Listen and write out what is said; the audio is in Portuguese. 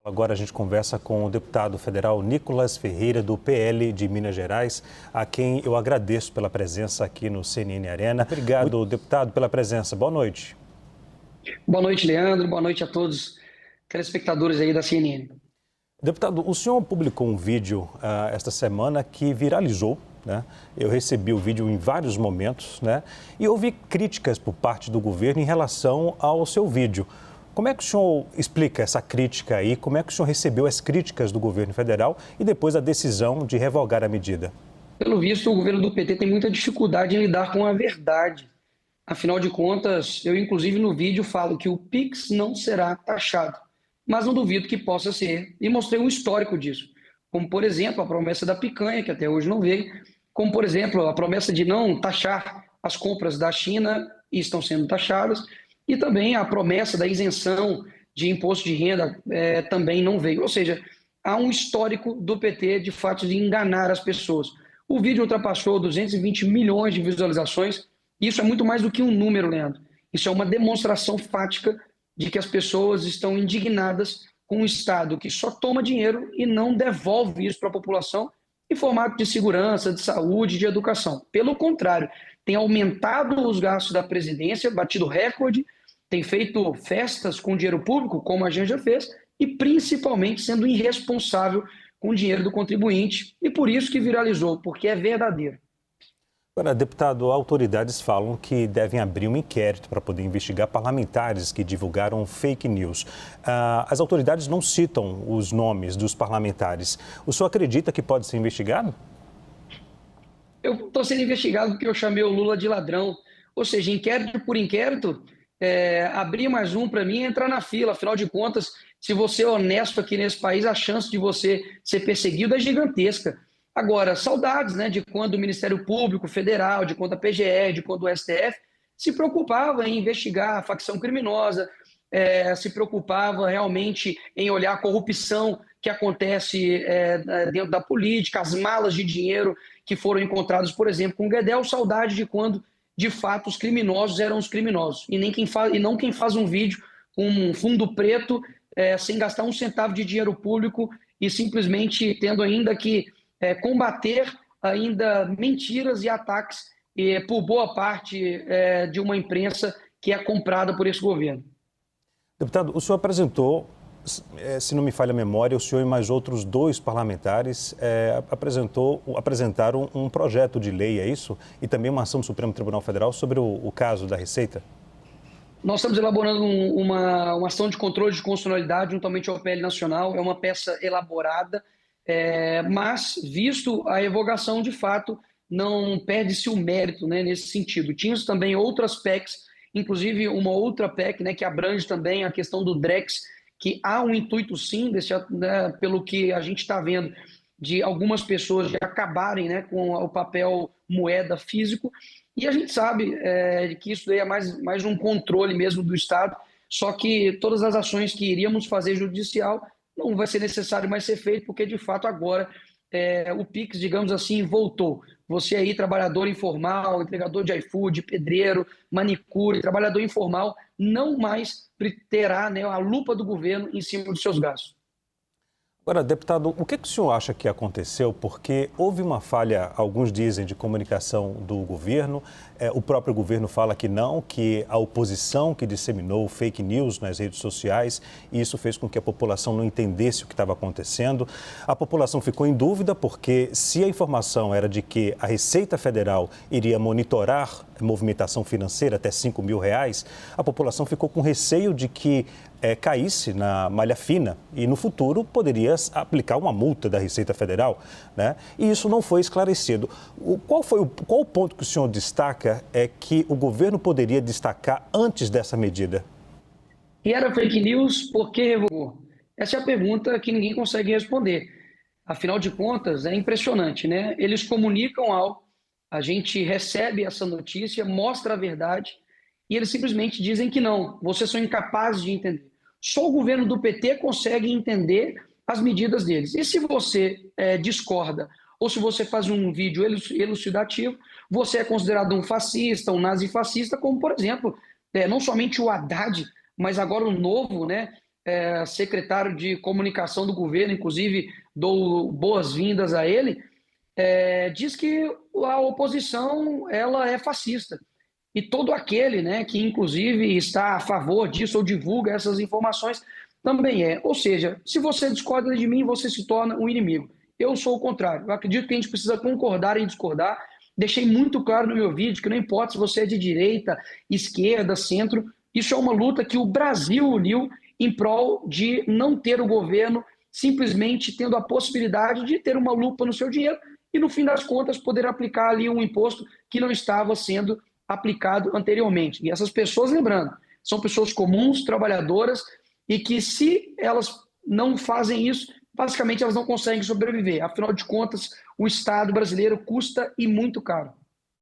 Agora a gente conversa com o deputado federal Nicolas Ferreira, do PL de Minas Gerais, a quem eu agradeço pela presença aqui no CNN Arena. Obrigado, deputado, pela presença. Boa noite. Boa noite, Leandro. Boa noite a todos os telespectadores aí da CNN. Deputado, o senhor publicou um vídeo esta semana que viralizou, né? Eu recebi o vídeo em vários momentos, né? E houve críticas por parte do governo em relação ao seu vídeo. Como é que o senhor explica essa crítica aí? Como é que o senhor recebeu as críticas do governo federal e depois a decisão de revogar a medida? Pelo visto, o governo do PT tem muita dificuldade em lidar com a verdade. Afinal de contas, eu inclusive no vídeo falo que o Pix não será taxado, mas não duvido que possa ser, e mostrei um histórico disso. Como, por exemplo, a promessa da picanha, que até hoje não veio, como, por exemplo, a promessa de não taxar as compras da China, e estão sendo taxadas, e também a promessa da isenção de imposto de renda também não veio. Ou seja, há um histórico do PT, de fato, de enganar as pessoas. O vídeo ultrapassou 220 milhões de visualizações. Isso é muito mais do que um número, Leandro. Isso é uma demonstração fática de que as pessoas estão indignadas com um Estado que só toma dinheiro e não devolve isso para a população em formato de segurança, de saúde, de educação. Pelo contrário, tem aumentado os gastos da presidência, batido recorde, tem feito festas com dinheiro público, como a gente já fez, e principalmente sendo irresponsável com o dinheiro do contribuinte. E por isso que viralizou, porque é verdadeiro. Agora, deputado, autoridades falam que devem abrir um inquérito para poder investigar parlamentares que divulgaram fake news. As autoridades não citam os nomes dos parlamentares. O senhor acredita que pode ser investigado? Eu estou sendo investigado porque eu chamei o Lula de ladrão. Ou seja, inquérito por inquérito, abrir mais um para mim é entrar na fila. Afinal de contas, se você é honesto aqui nesse país, a chance de você ser perseguido é gigantesca. Agora, saudades, né, de quando o Ministério Público Federal, de quando a PGE, de quando o STF se preocupava em investigar a facção criminosa, se preocupava realmente em olhar a corrupção que acontece dentro da política, as malas de dinheiro que foram encontradas, por exemplo, com o Guedel. Saudade de quando, de fato, os criminosos eram os criminosos e não quem faz um vídeo com um fundo preto sem gastar um centavo de dinheiro público e simplesmente tendo ainda que combater ainda mentiras e ataques por boa parte de uma imprensa que é comprada por esse governo. Deputado, o senhor apresentou, se não me falha a memória, o senhor e mais outros 2 parlamentares apresentaram um projeto de lei, é isso? E também uma ação do Supremo Tribunal Federal sobre o caso da Receita? Nós estamos elaborando uma ação de controle de constitucionalidade juntamente ao PL Nacional. É uma peça elaborada, mas, visto a revogação, de fato, não perde-se o mérito, né, nesse sentido. Tínhamos também outras PECs, inclusive uma outra PEC, né, que abrange também a questão do Drex, que há um intuito, sim, né, pelo que a gente está vendo, de algumas pessoas já acabarem, né, com o papel moeda físico. E a gente sabe que isso daí é mais um controle mesmo do Estado, só que todas as ações que iríamos fazer judicial não vai ser necessário mais ser feito, porque de fato agora o Pix, digamos assim, voltou. Você aí, trabalhador informal, entregador de iFood, pedreiro, manicure, trabalhador informal, não mais terá, né, a lupa do governo em cima dos seus gastos. Agora, deputado, o que o senhor acha que aconteceu? Porque houve uma falha, alguns dizem, de comunicação do governo. O próprio governo fala que não, que a oposição que disseminou fake news nas redes sociais, e isso fez com que a população não entendesse o que estava acontecendo. A população ficou em dúvida porque se a informação era de que a Receita Federal iria monitorar a movimentação financeira até R$ 5.000, a população ficou com receio de que caísse na malha fina e no futuro poderia aplicar uma multa da Receita Federal, né? E isso não foi esclarecido. Qual o ponto que o senhor destaca que o governo poderia destacar antes dessa medida? E era fake news, por que revogou? Essa é a pergunta que ninguém consegue responder. Afinal de contas, é impressionante, né? Eles comunicam algo, a gente recebe essa notícia, mostra a verdade, e eles simplesmente dizem que não, vocês são incapazes de entender. Só o governo do PT consegue entender as medidas deles. E se você discorda, ou se você faz um vídeo elucidativo, você é considerado um fascista, um nazifascista, como, por exemplo, não somente o Haddad, mas agora o novo, né, secretário de comunicação do governo, inclusive dou boas-vindas a ele, diz que a oposição ela é fascista. E todo aquele, né, que inclusive está a favor disso ou divulga essas informações também é. Ou seja, se você discorda de mim, você se torna um inimigo. Eu sou o contrário. Eu acredito que a gente precisa concordar em discordar. Deixei muito claro no meu vídeo que não importa se você é de direita, esquerda, centro, isso é uma luta que o Brasil uniu em prol de não ter o governo simplesmente tendo a possibilidade de ter uma lupa no seu dinheiro e, no fim das contas, poder aplicar ali um imposto que não estava sendo aplicado anteriormente. E essas pessoas, lembrando, são pessoas comuns, trabalhadoras, e que se elas não fazem isso, basicamente elas não conseguem sobreviver. Afinal de contas, o Estado brasileiro custa e muito caro.